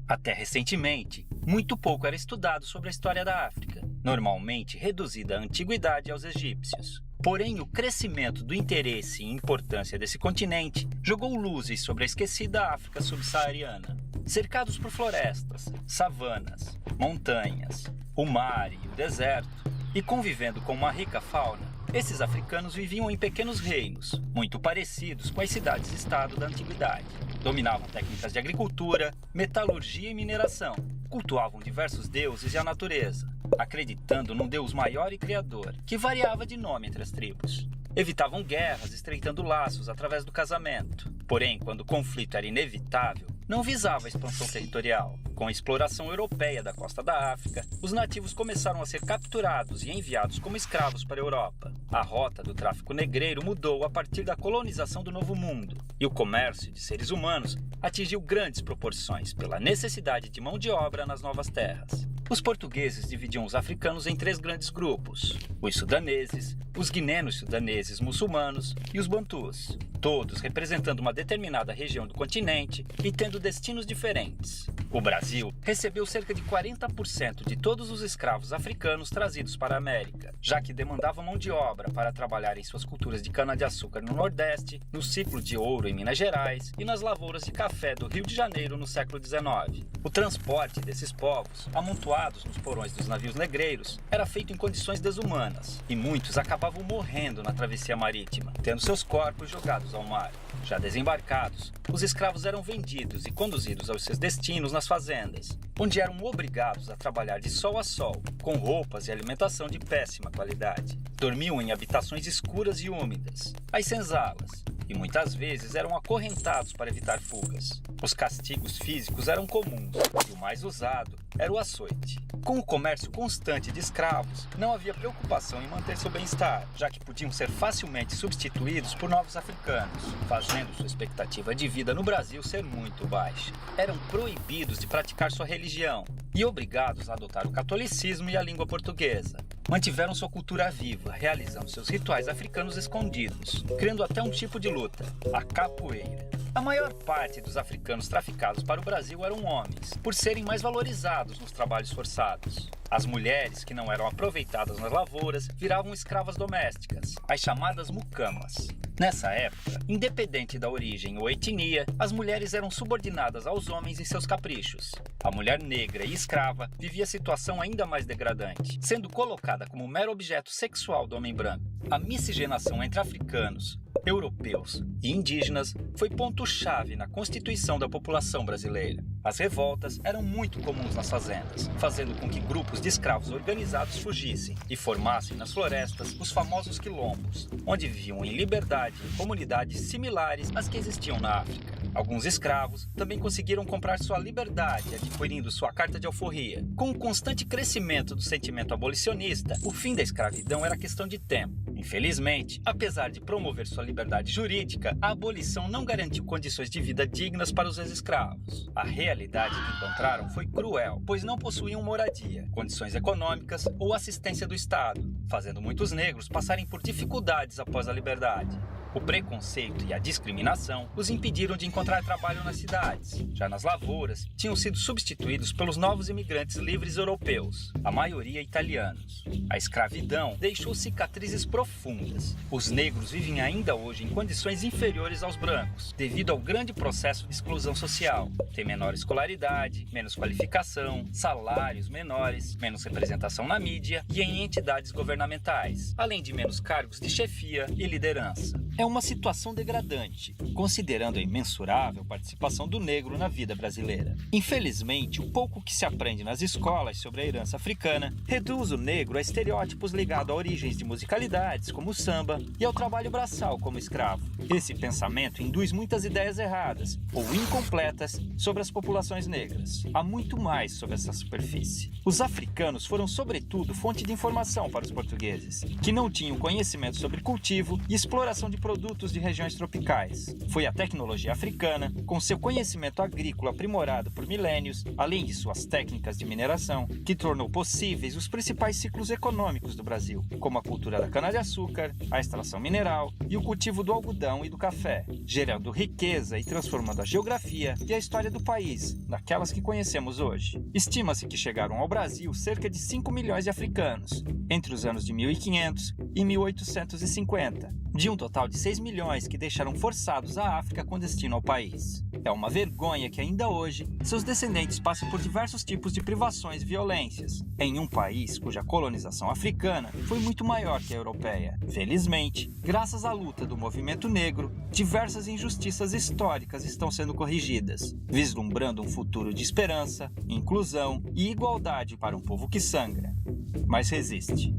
Até recentemente, muito pouco era estudado sobre a história da África, normalmente reduzida à antiguidade aos egípcios. Porém, o crescimento do interesse e importância desse continente jogou luzes sobre a esquecida África subsaariana. Cercados por florestas, savanas, montanhas, o mar e o deserto, e convivendo com uma rica fauna, esses africanos viviam em pequenos reinos, muito parecidos com as cidades-estado da antiguidade. Dominavam técnicas de agricultura, metalurgia e mineração. Cultuavam diversos deuses e a natureza, acreditando num Deus maior e criador, que variava de nome entre as tribos. Evitavam guerras, estreitando laços através do casamento. Porém, quando o conflito era inevitável, não visava a expansão territorial. Com a exploração europeia da costa da África, os nativos começaram a ser capturados e enviados como escravos para a Europa. A rota do tráfico negreiro mudou a partir da colonização do Novo Mundo, e o comércio de seres humanos atingiu grandes proporções pela necessidade de mão de obra nas novas terras. Os portugueses dividiam os africanos em 3 grandes grupos: os sudaneses, os guinenos sudaneses muçulmanos e os bantus, todos representando uma determinada região do continente e tendo destinos diferentes. O Brasil recebeu cerca de 40% de todos os escravos africanos trazidos para a América, já que demandavam mão de obra para trabalhar em suas culturas de cana-de-açúcar no Nordeste, no ciclo de ouro em Minas Gerais e nas lavouras de café do Rio de Janeiro no século XIX. O transporte desses povos, amontoados nos porões dos navios negreiros, era feito em condições desumanas, e muitos acabavam morrendo na travessia marítima, tendo seus corpos jogados ao mar. Já desembarcados, os escravos eram vendidos e conduzidos aos seus destinos nas fazendas, onde eram obrigados a trabalhar de sol a sol, com roupas e alimentação de péssima qualidade. Dormiam em habitações escuras e úmidas, as senzalas, e muitas vezes eram acorrentados para evitar fugas. Os castigos físicos eram comuns, e o mais usado era o açoite. Com o comércio constante de escravos, não havia preocupação em manter seu bem-estar, já que podiam ser facilmente substituídos por novos africanos, fazendo sua expectativa de vida no Brasil ser muito baixa. Eram proibidos de praticar sua religião e obrigados a adotar o catolicismo e a língua portuguesa. Mantiveram sua cultura viva, realizando seus rituais africanos escondidos, criando até um tipo de luta, a capoeira. A maior parte dos africanos traficados para o Brasil eram homens, por serem mais valorizados nos trabalhos forçados. As mulheres, que não eram aproveitadas nas lavouras, viravam escravas domésticas, as chamadas mucamas. Nessa época, independente da origem ou etnia, as mulheres eram subordinadas aos homens em seus caprichos. A mulher negra e escrava vivia a situação ainda mais degradante, sendo colocada como mero objeto sexual do homem branco. A miscigenação entre africanos, europeus e indígenas foi ponto-chave na constituição da população brasileira. As revoltas eram muito comuns nas fazendas, fazendo com que grupos de escravos organizados fugissem e formassem nas florestas os famosos quilombos, onde viviam em liberdade em comunidades similares às que existiam na África. Alguns escravos também conseguiram comprar sua liberdade adquirindo sua carta de alforria. Com o constante crescimento do sentimento abolicionista, o fim da escravidão era questão de tempo. Infelizmente, apesar de promover sua liberdade jurídica, a abolição não garantiu condições de vida dignas para os ex-escravos. A realidade que encontraram foi cruel, pois não possuíam moradia, condições econômicas ou assistência do Estado, fazendo muitos negros passarem por dificuldades após a liberdade. O preconceito e a discriminação os impediram de encontrar trabalho nas cidades. Já nas lavouras, tinham sido substituídos pelos novos imigrantes livres europeus, a maioria italianos. A escravidão deixou cicatrizes profundas. Os negros vivem ainda hoje em condições inferiores aos brancos, devido ao grande processo de exclusão social. Tem menor escolaridade, menos qualificação, salários menores, menos representação na mídia e em entidades governamentais, além de menos cargos de chefia e liderança. É uma situação degradante, considerando a imensurável participação do negro na vida brasileira. Infelizmente, o pouco que se aprende nas escolas sobre a herança africana reduz o negro a estereótipos ligados a origens de musicalidades, como o samba, e ao trabalho braçal como escravo. Esse pensamento induz muitas ideias erradas ou incompletas sobre as populações negras. Há muito mais sobre essa superfície. Os africanos foram, sobretudo, fonte de informação para os portugueses, que não tinham conhecimento sobre cultivo e exploração de produtos de regiões tropicais. Foi a tecnologia africana, com seu conhecimento agrícola aprimorado por milênios, além de suas técnicas de mineração, que tornou possíveis os principais ciclos econômicos do Brasil, como a cultura da cana-de-açúcar, a extração mineral e o cultivo do algodão e do café, gerando riqueza e transformando a geografia e a história do país, naquelas que conhecemos hoje. Estima-se que chegaram ao Brasil cerca de 5 milhões de africanos, entre os anos de 1500 e 1850, de um total de 6 milhões que deixaram forçados a África com destino ao país. É uma vergonha que ainda hoje seus descendentes passem por diversos tipos de privações e violências, em um país cuja colonização africana foi muito maior que a europeia. Felizmente, graças à luta do movimento negro, diversas injustiças históricas estão sendo corrigidas, vislumbrando um futuro de esperança, inclusão e igualdade para um povo que sangra, mas resiste.